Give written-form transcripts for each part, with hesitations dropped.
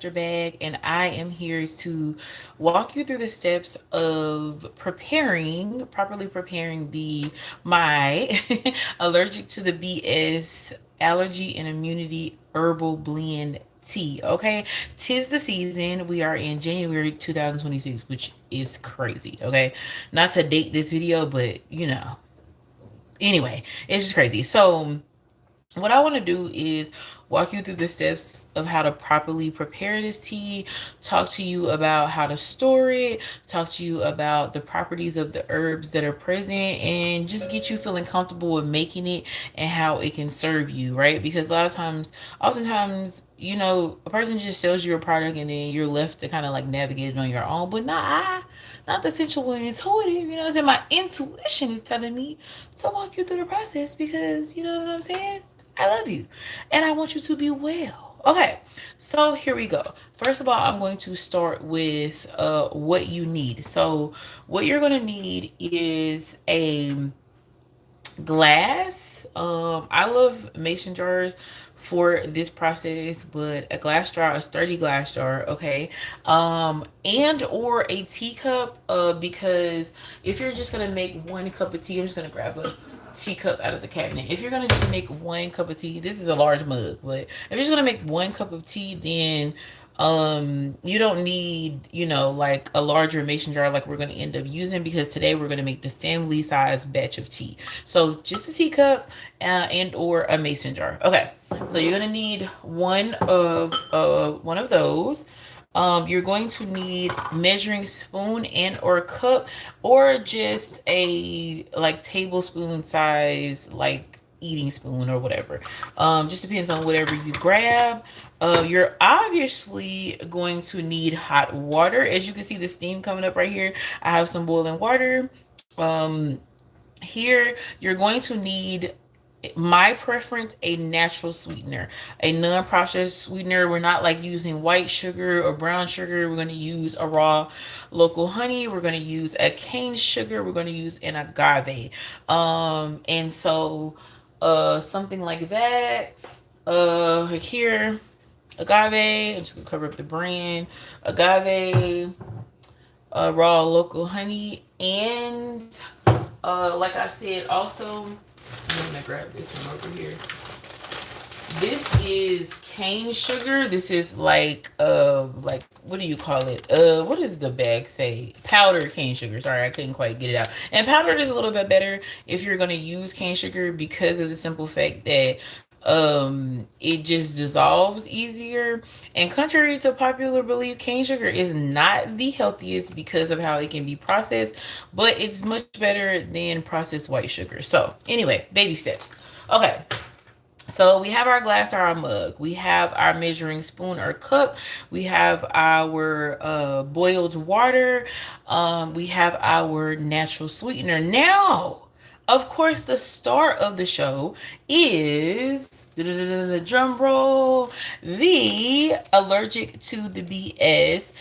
Chapter bag, and I am here to walk you through the steps of properly preparing the my allergic to the BS allergy and immunity herbal blend tea. Okay, tis the season. We are in January 2026, which is crazy. Okay, not to date this video, but anyway, it's just crazy. So what I want to do is walk you through the steps of how to properly prepare this tea, talk to you about how to store it, talk to you about the properties of the herbs that are present, and just get you feeling comfortable with making it and how it can serve you, right? Because a lot of times, oftentimes, a person just sells you a product and then you're left to kind of like navigate it on your own. But not the sensual and intuitive, you know what I'm saying? My intuition is telling me to walk you through the process because, you know what I'm saying? I love you and I want you to be well. Okay, so here we go. First of all, I'm going to start with what you need. So, what you're going to need is a glass. I love mason jars for this process, but a glass jar, a sturdy glass jar, okay, and or a teacup, because if you're just gonna make one cup of tea, I'm just gonna grab a teacup out of the cabinet. If you're gonna just make one cup of tea, this is a large mug, but if you're just gonna make one cup of tea, then you don't need, like a larger mason jar like we're going to end up using, because today we're going to make the family size batch of tea. So just a teacup and or a mason jar. Okay, so you're going to need one of those. You're going to need measuring spoon and or cup, or just a like tablespoon size like eating spoon or whatever. Just depends on whatever you grab. You're obviously going to need hot water. As you can see the steam coming up right here, I have some boiling water. Here you're going to need, my preference, a natural sweetener, a non-processed sweetener. We're not like using white sugar or brown sugar. We're going to use a raw local honey. We're going to use a cane sugar. We're going to use an agave. And so something like that. Here, agave. I'm just gonna cover up the brand. Agave, raw local honey, and like I said, also I'm gonna grab this one over here. This is cane sugar. This is like what do you call it? What does the bag say? Powdered cane sugar. Sorry, I couldn't quite get it out. And powdered is a little bit better if you're gonna use cane sugar, because of the simple fact that it just dissolves easier. And contrary to popular belief, cane sugar is not the healthiest because of how it can be processed, but it's much better than processed white sugar. So anyway, baby steps. Okay, so we have our glass or our mug. We have our measuring spoon or cup. We have our boiled water. We have our natural sweetener. Now, of course, the star of the show is the drum roll, the allergic to the BS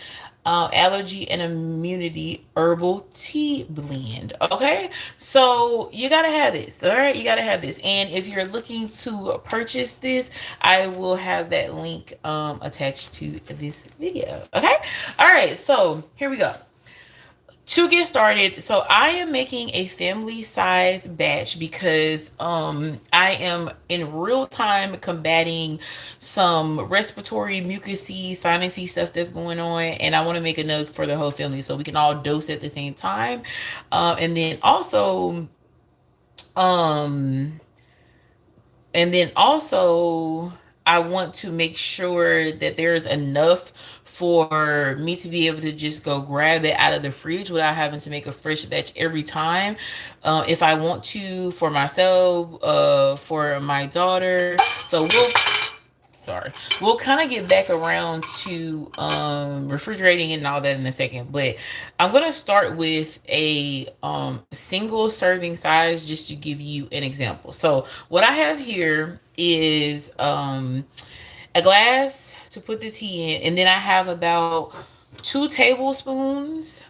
allergy and immunity herbal tea blend. Okay, so you gotta have this. All right, you gotta have this. And if you're looking to purchase this, I will have that link attached to this video. Okay, all right, so here we go. To get started, so I am making a family size batch because I am in real time combating some respiratory mucousy sinusy stuff that's going on, and I want to make enough for the whole family so we can all dose at the same time. And then also um and then also I want to make sure that there's enough for me to be able to just go grab it out of the fridge without having to make a fresh batch every time. If I want to, for myself, for my daughter. So we'll kind of get back around to refrigerating and all that in a second, but I'm going to start with a single serving size just to give you an example. So what I have here is a glass to put the tea in, and then I have about 2 tablespoons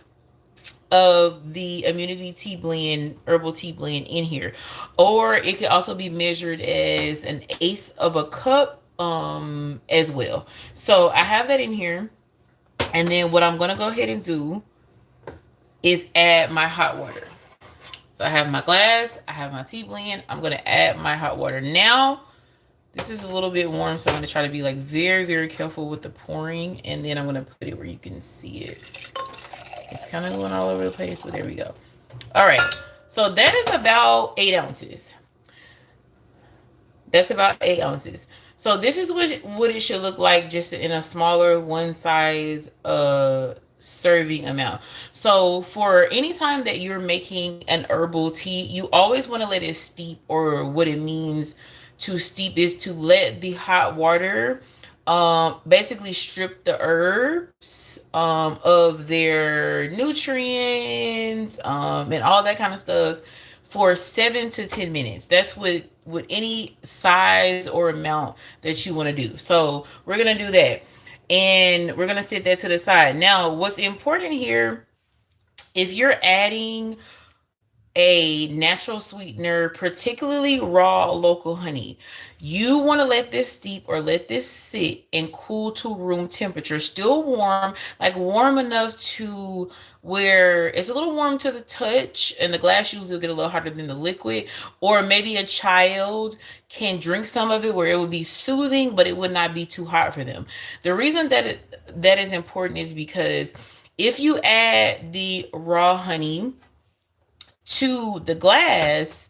of the immunity tea blend, herbal tea blend in here. Or it could also be measured as an eighth of a cup. as well. So I have that in here. And then what I'm going to go ahead and do is add my hot water. So I have my glass, I have my tea blend. I'm going to add my hot water. Now, this is a little bit warm, so I'm going to try to be like very, very careful with the pouring. And then I'm going to put it where you can see it. It's kind of going all over the place, but there we go. All right. So that is about 8 ounces. That's about 8 ounces. So this is what it should look like just in a smaller one size serving amount. So for any time that you're making an herbal tea, you always want to let it steep, or what it means to steep is to let the hot water basically strip the herbs of their nutrients and all that kind of stuff for 7 to 10 minutes. That's with any size or amount that you want to do. So we're gonna do that, and we're gonna set that to the side. Now, what's important here, if you're adding a natural sweetener, particularly raw local honey, you want to let this steep or let this sit and cool to room temperature. Still warm, like warm enough to where it's a little warm to the touch, and the glass usually will get a little hotter than the liquid. Or maybe a child can drink some of it where it would be soothing, but it would not be too hot for them. The reason that is important is because if you add the raw honey to the glass,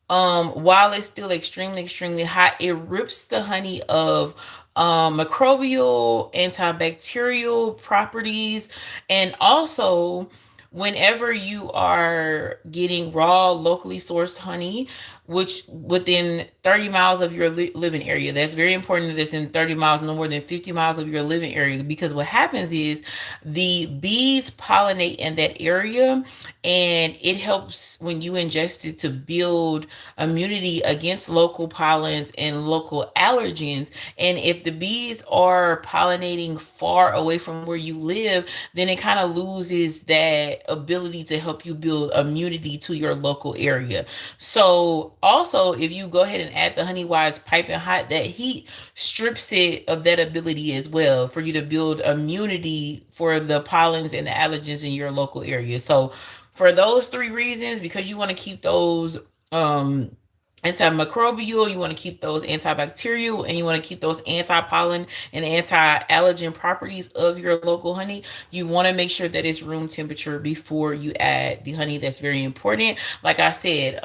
while it's still extremely hot, it rips the honey of microbial, antibacterial properties. And also, whenever you are getting raw, locally sourced honey, which within 30 miles of your living area, that's very important that it's in 30 miles, no more than 50 miles of your living area, because what happens is the bees pollinate in that area, and it helps when you ingest it to build immunity against local pollens and local allergens. And if the bees are pollinating far away from where you live, then it kind of loses that ability to help you build immunity to your local area. So also, if you go ahead and add the honey while it's piping hot, that heat strips it of that ability as well for you to build immunity for the pollens and the allergens in your local area. So for those three reasons, because you want to keep those antimicrobial, you want to keep those antibacterial, and you want to keep those anti-pollen and anti-allergen properties of your local honey, you want to make sure that it's room temperature before you add the honey. That's very important. Like I said,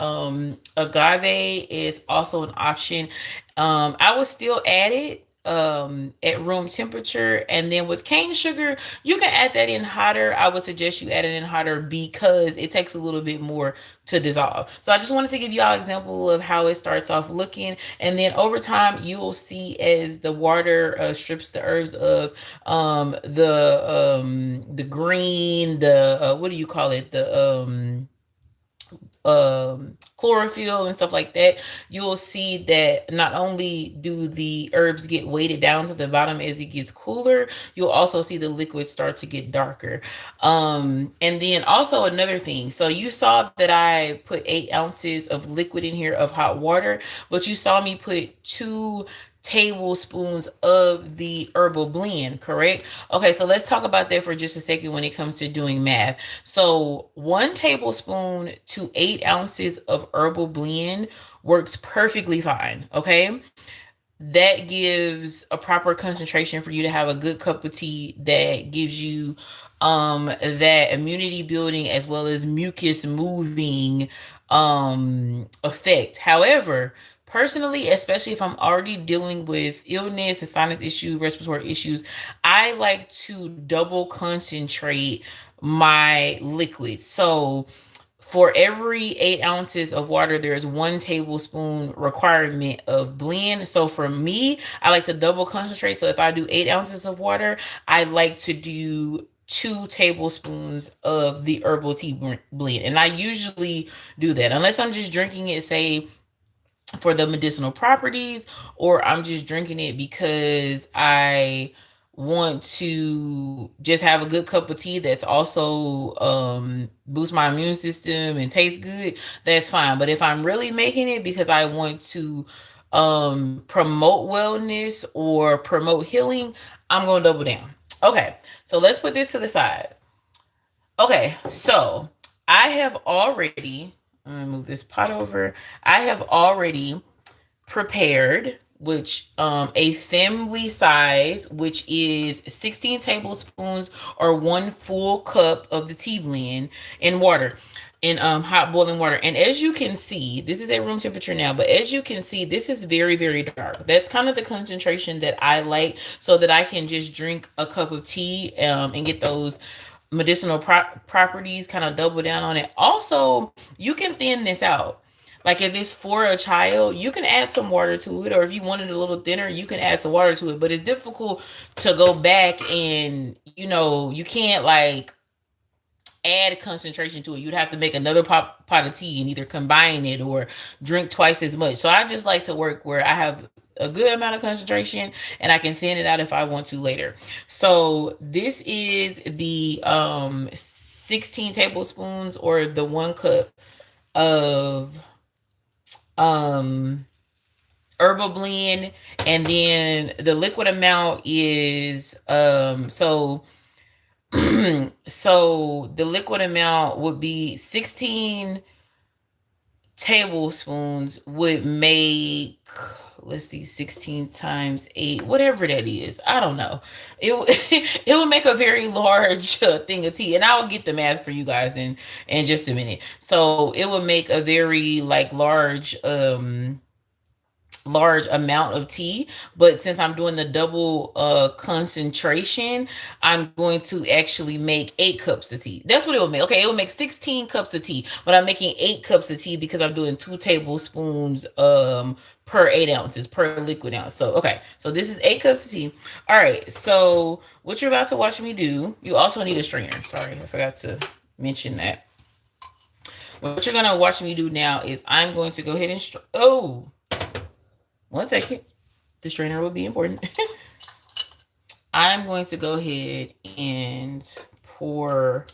agave is also an option. I would still add it at room temperature. And then with cane sugar, you can add that in hotter. I would suggest you add it in hotter because it takes a little bit more to dissolve. So I just wanted to give y'all an example of how it starts off looking, and then over time you will see as the water strips the herbs of the green, the what do you call it, the chlorophyll and stuff like that, you will see that not only do the herbs get weighted down to the bottom as it gets cooler, you'll also see the liquid start to get darker. And then also another thing, so you saw that I put 8 ounces of liquid in here of hot water, but you saw me put 2 tablespoons of the herbal blend, correct? Okay, so let's talk about that for just a second when it comes to doing math. So 1 tablespoon to 8 ounces of herbal blend works perfectly fine, okay? That gives a proper concentration for you to have a good cup of tea that gives you that immunity building as well as mucus moving effect. However, personally, especially if I'm already dealing with illness and sinus issues, respiratory issues, I like to double concentrate my liquid. So for every 8 ounces of water, there's 1 tablespoon requirement of blend. So for me, I like to double concentrate. So if I do 8 ounces of water, I like to do 2 tablespoons of the herbal tea blend. And I usually do that unless I'm just drinking it, say, for the medicinal properties, or I'm just drinking it because I want to just have a good cup of tea that's also boost my immune system and taste good, that's fine. But if I'm really making it because I want to promote wellness or promote healing, I'm going to double down. Okay, so let's put this to the side. Okay, so I have already, I'm going to move this pot over. I have already prepared, which a family size, which is 16 tablespoons or 1 full cup of the tea blend in water, in hot boiling water. And as you can see, this is at room temperature now, but as you can see, this is very, very dark. That's kind of the concentration that I like, so that I can just drink a cup of tea and get those medicinal properties, kind of double down on it. Also, you can thin this out. Like if it's for a child, you can add some water to it, or if you want it a little thinner, you can add some water to it. But it's difficult to go back and, you can't like add concentration to it. You'd have to make another pot of tea and either combine it or drink twice as much. So I just like to work where I have a good amount of concentration and I can thin it out if I want to later. So this is the 16 tablespoons or the 1 cup of um herbal blend, and then the liquid amount is so the liquid amount would be 16 tablespoons would make, let's see, 16 times 8, whatever that is, I don't know. It it would make a very large thing of tea, and I'll get the math for you guys in just a minute. So it would make a very like large amount of tea, but since I'm doing the double concentration, I'm going to actually make 8 cups of tea. That's what it will make. Okay, it will make 16 cups of tea, but I'm making 8 cups of tea because I'm doing 2 tablespoons per 8 ounces per liquid ounce. So okay, so this is 8 cups of tea. All right, so what you're about to watch me do, you also need a strainer. Sorry, I forgot to mention that. What you're gonna watch me do now is I'm going to go ahead and oh, 1 second. The strainer will be important. I'm going to go ahead and pour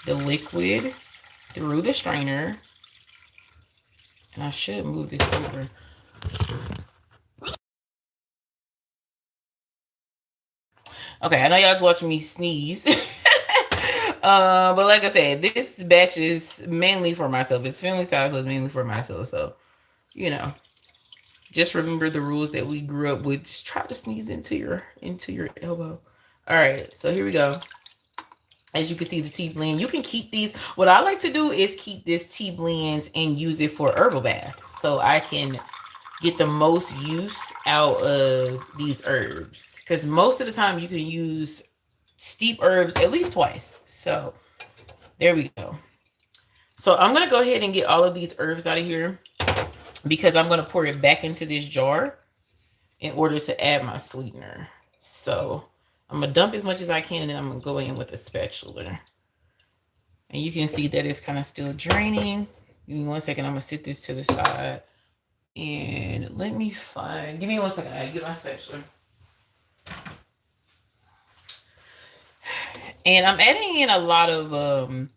the liquid through the strainer. And I should move this over. Okay, I know y'all's watching me sneeze. But like I said, this batch is mainly for myself. It's family size, so it's mainly for myself. So, just remember the rules that we grew up with. Just try to sneeze into your elbow. All right, so here we go. As you can see, the tea blend, you can keep these. What I like to do is keep this tea blend and use it for herbal bath, so I can get the most use out of these herbs. Because most of the time you can use steep herbs at least twice. So there we go. So I'm gonna go ahead and get all of these herbs out of here, because I'm going to pour it back into this jar in order to add my sweetener. So I'm going to dump as much as I can, and then I'm going to go in with a spatula. And you can see that it's kind of still draining. Give me 1 second. I'm going to sit this to the side. And let me find, give me 1 second. I get my spatula. And I'm adding in a lot of,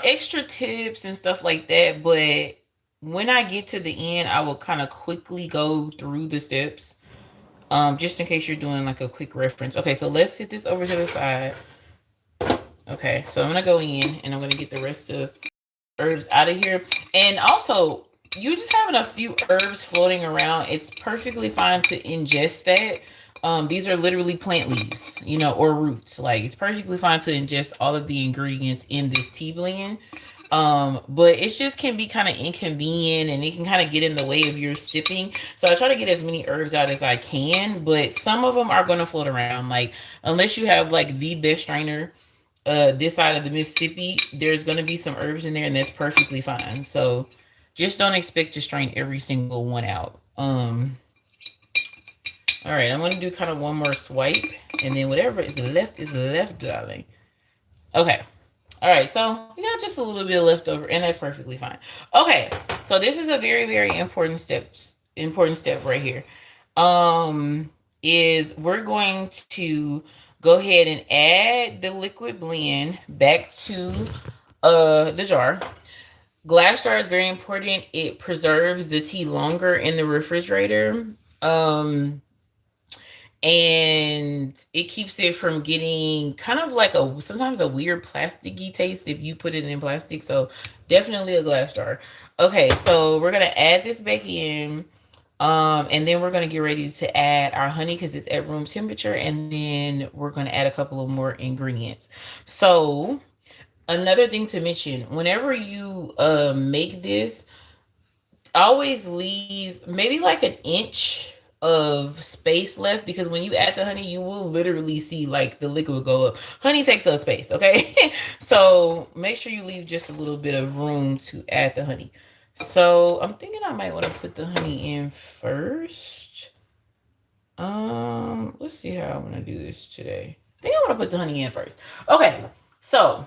extra tips and stuff like that. But when I get to the end, I will kind of quickly go through the steps, just in case you're doing like a quick reference. Okay, so let's sit this over to the side. Okay, so I'm going to go in and I'm going to get the rest of herbs out of here. And also, you just having a few herbs floating around, it's perfectly fine to ingest that. These are literally plant leaves, or roots. Like, it's perfectly fine to ingest all of the ingredients in this tea blend. But it just can be kind of inconvenient, and it can kind of get in the way of your sipping. So I try to get as many herbs out as I can, but some of them are going to float around. Like, unless you have like the best strainer this side of the Mississippi, there's going to be some herbs in there, and that's perfectly fine. So just don't expect to strain every single one out. All right, I'm going to do kind of one more swipe, and then whatever is left, darling. Okay. All right, so we got just a little bit left over, and that's perfectly fine. Okay, so this is a very, very important step right here. Is we're going to go ahead and add the liquid blend back to the jar. Glass jar is very important. It preserves the tea longer in the refrigerator. Um, and it keeps it from getting kind of like a sometimes a weird plasticky taste if you put it in plastic. So definitely a glass jar. Okay, so we're gonna add this back in. And then we're gonna get ready to add our honey because it's at room temperature, and then we're gonna add a couple of more ingredients. So another thing to mention, whenever you make this, always leave maybe like an inch of space left, because when you add the honey you will literally see like the liquid go up. Honey takes up space, okay? So make sure you leave just a little bit of room to add the honey. So I'm thinking I might want to put the honey in first. Let's see how I want to do this today. I think I want to put the honey in first. Okay, so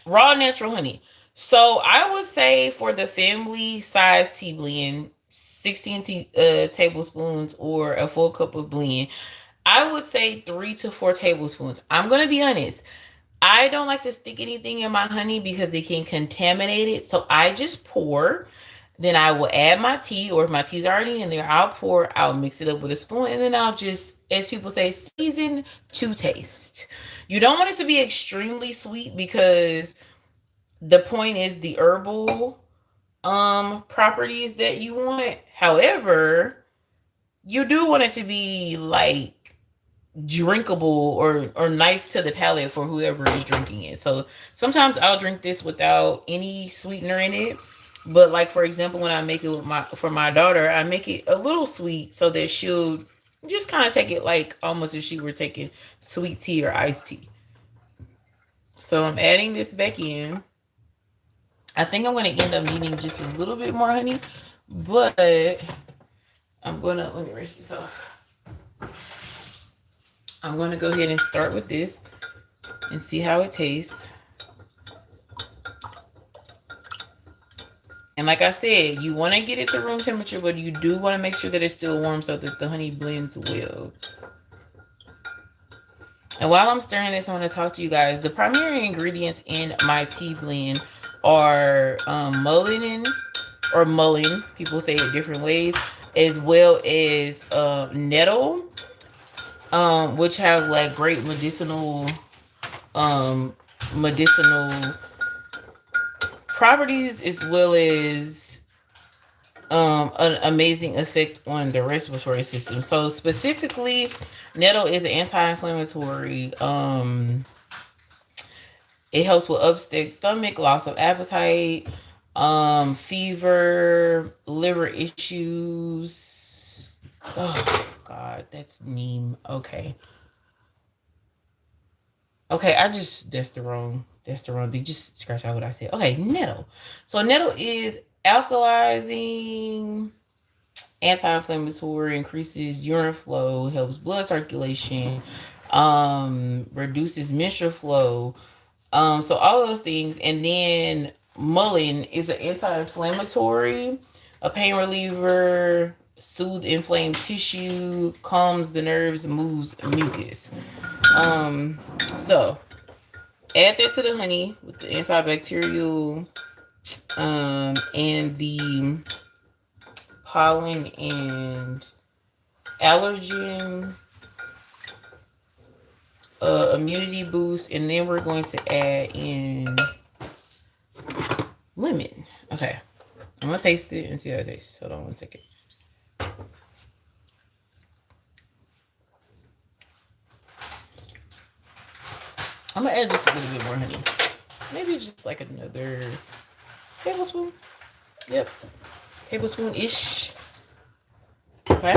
raw natural honey. So I would say for the family size tea blend, 16 tablespoons or a full cup of blend, I would say 3 to 4 tablespoons. I'm gonna be honest. I don't like to stick anything in my honey because it can contaminate it. So I just pour. Then I will add my tea, or if my tea's already in there, I'll pour, I'll mix it up with a spoon, and then I'll just, as people say, season to taste. You don't want it to be extremely sweet because the point is the herbal properties that you want. However, you do want it to be like drinkable or nice to the palate for whoever is drinking it. So sometimes I'll drink this without any sweetener in it. But like for example, when I make it with my for my daughter, I make it a little sweet so that she'll just kind of take it like almost if she were taking sweet tea or iced tea. So I'm adding this back in. I think I'm going to end up needing just a little bit more honey, but I'm going to, let me rinse this off. I'm going to go ahead and start with this and see how it tastes. And like I said, you want to get it to room temperature, but you do want to make sure that it's still warm so that the honey blends well. And while I'm stirring this, I want to talk to you guys. The primary ingredients in my tea blend are mullein or mullein. People say it different ways, as well as nettle, which have like great um, medicinal properties, as well as an amazing effect on the respiratory system. So specifically, nettle is an anti-inflammatory. It helps with upset stomach, loss of appetite, fever, liver issues. Oh God, that's neem. Okay. Okay, that's the wrong thing. Just scratch out what I said. Okay, nettle. So nettle is alkalizing, anti-inflammatory, increases urine flow, helps blood circulation, reduces menstrual flow. So all of those things. And then mullein is an anti-inflammatory, a pain reliever, soothe inflamed tissue, calms the nerves, moves mucus. Um, so add that to the honey with the antibacterial, and the pollen and allergen, immunity boost, and then we're going to add in lemon. Okay, I'm gonna taste it and see how it tastes. Hold on one second. I'm gonna add just a little bit more honey. Maybe just like another tablespoon. Yep, tablespoon-ish. Okay.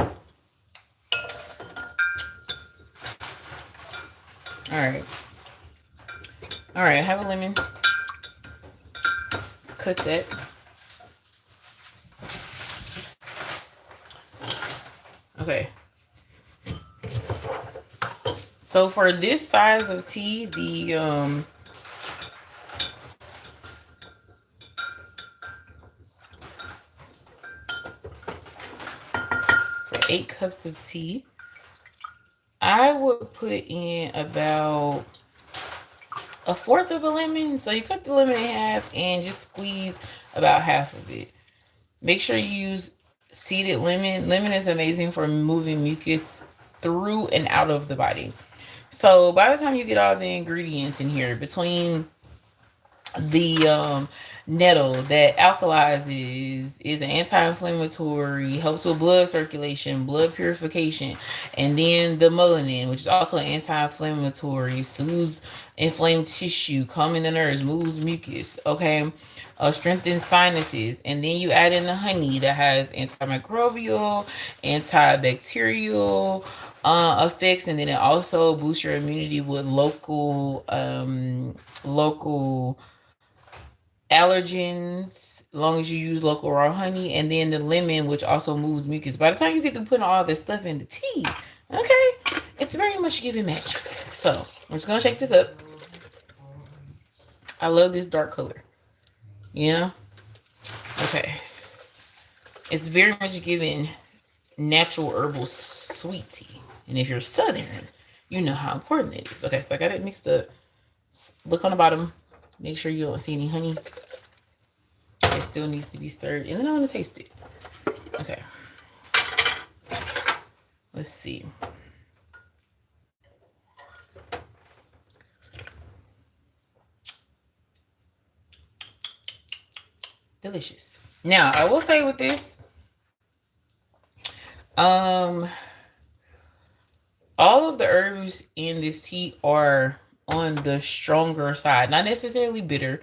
All right. All right, I have a lemon. Let's cut that. Okay. So for this size of tea, for 8 cups of tea, I would put in about a fourth of a lemon. So you cut the lemon in half and just squeeze about half of it. Make sure you use seeded lemon. Lemon is amazing for moving mucus through and out of the body. So by the time you get all the ingredients in here, between the nettle that alkalizes, is an anti-inflammatory, helps with blood circulation, blood purification, and then the melanin, which is also anti-inflammatory, soothes inflamed tissue, calming the nerves, moves mucus, okay, strengthens sinuses, and then you add in the honey that has antimicrobial, antibacterial effects, and then it also boosts your immunity with local allergens, as long as you use local raw honey, and then the lemon, which also moves mucus. By the time you get to putting all this stuff in the tea, okay, it's very much giving magic. So I'm just gonna shake this up. I love this dark color. You know? Okay. It's very much giving natural herbal sweet tea. And if you're Southern, you know how important it is. Okay, so I got it mixed up. Look on the bottom. Make sure you don't see any honey. It still needs to be stirred. And then I'm going to taste it. Okay. Let's see. Delicious. Now, I will say with this, all of the herbs in this tea are on the stronger side. Not necessarily bitter,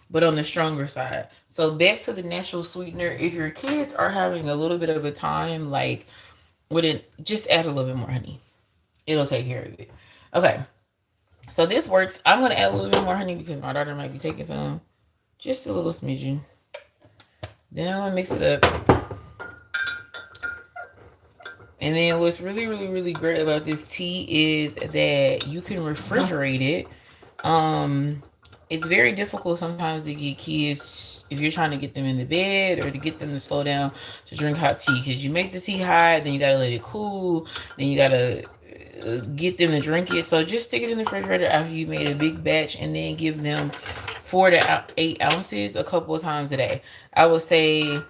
but on the stronger side. So back to the natural sweetener. If your kids are having a little bit of a time, like, with it, just add a little bit more honey. It'll take care of it. Okay. So this works. I'm going to add a little bit more honey because my daughter might be taking some. Just a little smidgen. Then I'm going to mix it up. And then what's really, really, really great about this tea is that you can refrigerate it. It's very difficult sometimes to get kids, if you're trying to get them in the bed or to get them to slow down, to drink hot tea. Because you make the tea hot, then you got to let it cool, then you got to get them to drink it. So just stick it in the refrigerator after you made a big batch, and then give them 4 to 8 ounces a couple of times a day. I would say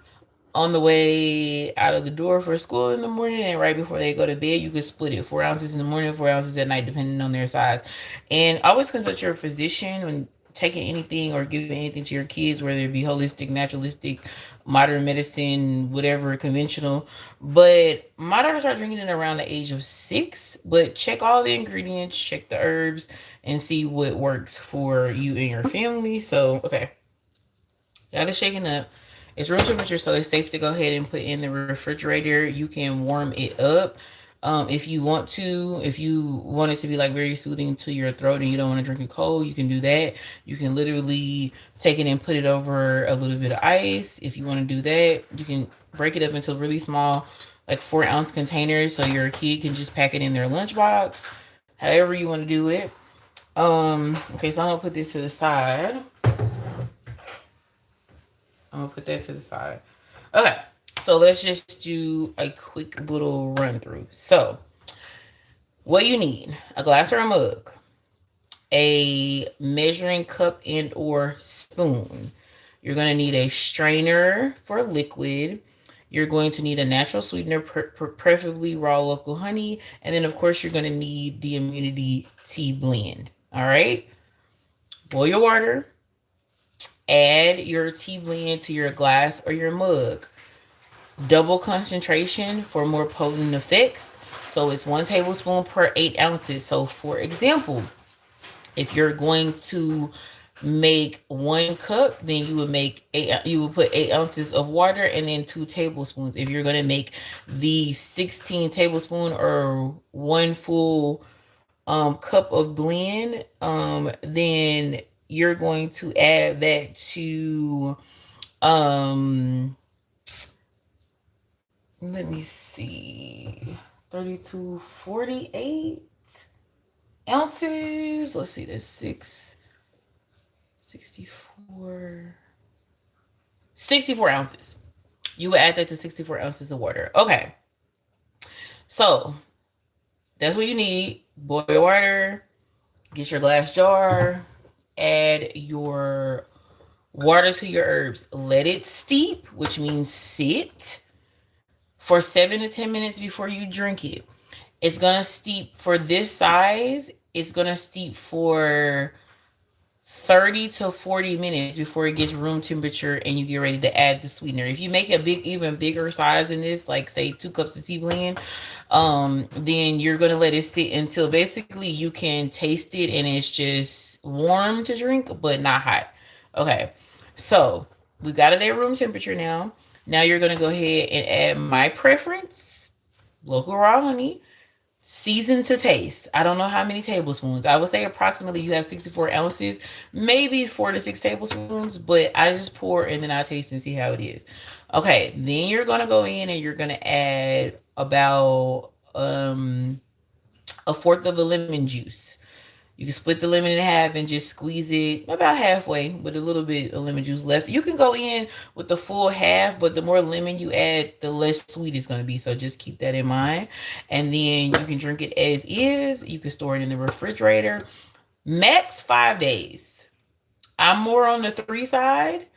on the way out of the door for school in the morning, and right before they go to bed, you could split it 4 ounces in the morning, 4 ounces at night, depending on their size. And always consult your physician when taking anything or giving anything to your kids, whether it be holistic, naturalistic, modern medicine, whatever, conventional. But my daughter started drinking it around the age of 6. But check all the ingredients, check the herbs, and see what works for you and your family. So, okay, got it shaken up. It's room temperature, so it's safe to go ahead and put in the refrigerator. You can warm it up if you want to. If you want it to be like very soothing to your throat and you don't want to drink it cold, you can do that. You can literally take it and put it over a little bit of ice. If you want to do that, you can break it up into really small, like 4-ounce containers, so your kid can just pack it in their lunchbox. However you want to do it. Okay, so I'm gonna put this to the side. I'm gonna put that to the side. Okay, so let's just do a quick little run through. So, what you need: a glass or a mug, a measuring cup and or spoon. You're gonna need a strainer for liquid. You're going to need a natural sweetener, preferably raw local honey, and then of course you're gonna need the immunity tea blend. All right, boil your water. Add your tea blend to your glass or your mug. Double concentration for more potent effects. So it's 1 tablespoon per 8 ounces. So for example, if you're going to make 1 cup, then you would make 8. You would put 8 ounces of water and then 2 tablespoons. If you're going to make the 16 tablespoon or 1 full cup of blend, then you're going to add that to let me see, 32, 48 ounces. Let's see, that's 64 ounces. You would add that to 64 ounces of water. Okay, so that's what you need. Boil water, get your glass jar, add your water to your herbs. Let it steep, which means sit for 7 to 10 minutes before you drink it. It's gonna steep for this size. It's gonna steep for 30 to 40 minutes before it gets room temperature and you get ready to add the sweetener. If you make a even bigger size than this, like say 2 cups of tea blend, then you're gonna let it sit until basically you can taste it and it's just warm to drink, but not hot. Okay, so we got it at room temperature now. Now you're gonna go ahead and add my preference, local raw honey. Season to taste. I don't know how many tablespoons. I would say approximately you have 64 ounces, maybe 4 to 6 tablespoons, but I just pour and then I taste and see how it is. Okay, then you're gonna go in and you're gonna add about a fourth of a lemon juice. You can split the lemon in half and just squeeze it about halfway with a little bit of lemon juice left. You can go in with the full half, but the more lemon you add, the less sweet it's going to be. So just keep that in mind. And then you can drink it as is. You can store it in the refrigerator. Max 5 days. I'm more on the 3 side,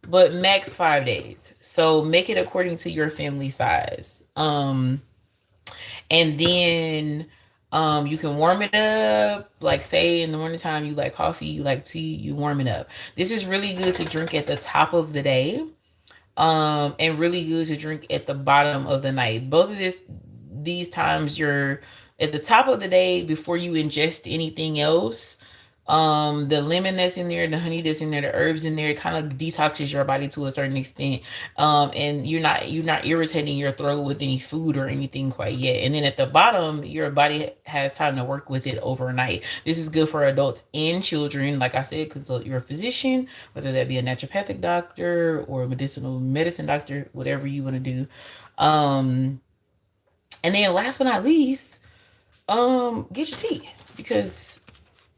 but max 5 days. So make it according to your family size. And then you can warm it up. Like say in the morning time you like coffee, you like tea, you warm it up. This is really good to drink at the top of the day. And really good to drink at the bottom of the night. Both of these times you're at the top of the day before you ingest anything else. The lemon that's in there, the honey that's in there, the herbs in there, it kind of detoxes your body to a certain extent. And you're not irritating your throat with any food or anything quite yet. And then at the bottom, your body has time to work with it overnight. This is good for adults and children. Like I said, consult your physician, whether that be a naturopathic doctor or a medicinal medicine doctor, whatever you want to do. And then last but not least, get your tea, because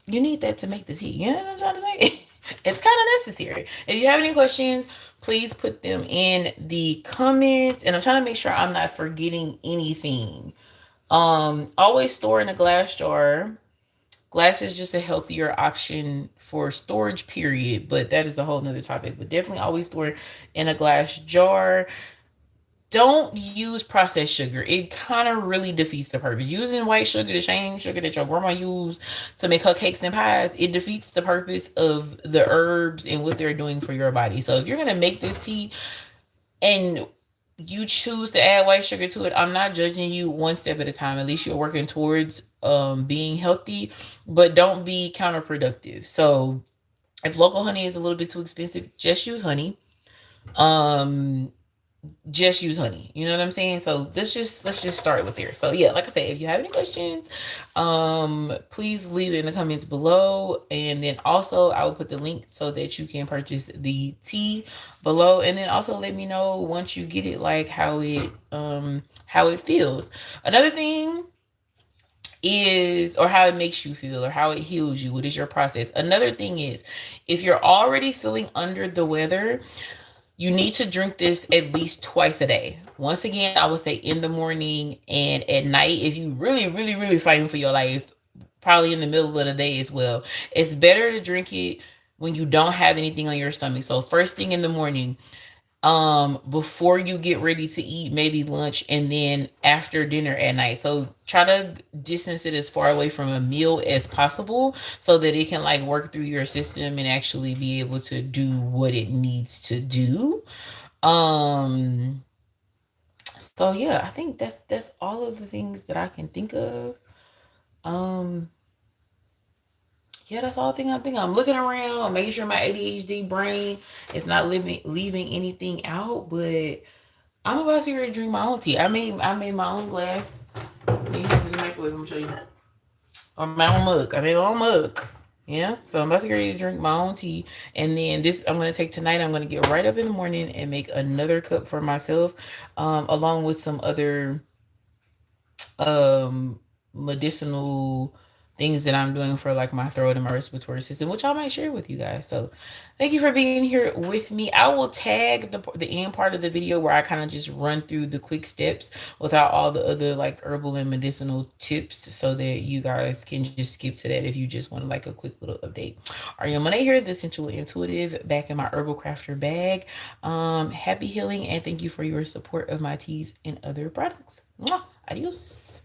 you need that to make the tea. You know what I'm trying to say? It's kind of necessary. If you have any questions, please put them in the comments. And I'm trying to make sure I'm not forgetting anything. Always store in a glass jar. Glass is just a healthier option for storage, period. But that is a whole nother topic. But definitely always store in a glass jar. Don't use processed sugar. It kind of really defeats the purpose. Using white sugar, the same sugar that your grandma used to make her cakes and pies, it defeats the purpose of the herbs and what they're doing for your body. So if you're going to make this tea and you choose to add white sugar to it, I'm not judging you, one step at a time. At least you're working towards being healthy, but don't be counterproductive. So if local honey is a little bit too expensive, just use honey. Um, just use honey. You know what I'm saying? So let's just start with here. So yeah, like I said, if you have any questions, please leave it in the comments below. And then also I will put the link so that you can purchase the tea below. And then also let me know once you get it, like how it feels. Another thing is, or how it makes you feel, or how it heals you. What is your process? Another thing is, if you're already feeling under the weather, you need to drink this at least twice a day. Once again, I would say in the morning and at night. If you really, really, really fighting for your life, probably in the middle of the day as well. It's better to drink it when you don't have anything on your stomach. So first thing in the morning, before you get ready to eat, maybe lunch, and then after dinner at night. So try to distance it as far away from a meal as possible so that it can like work through your system and actually be able to do what it needs to do. So yeah, I think that's all of the things that I can think of. Um yeah, that's all the thing I think. I'm looking around, making sure my ADHD brain is not leaving anything out. But I'm about to get ready to drink my own tea. I made my own glass. You use the microwave. I'm gonna show you. Or my own mug. I made my own mug. Yeah. So I'm about to get ready to drink my own tea. And then this I'm gonna take tonight. I'm gonna get right up in the morning and make another cup for myself, along with some other medicinal things that I'm doing for like my throat and my respiratory system, which I might share with you guys. So thank you for being here with me. I will tag the end part of the video where I kind of just run through the quick steps without all the other like herbal and medicinal tips so that you guys can just skip to that if you just want like a quick little update. All right, I'm gonna hear the Sensual Intuitive back in my Herbal Crafter bag. Happy healing and thank you for your support of my teas and other products. Mwah. Adios.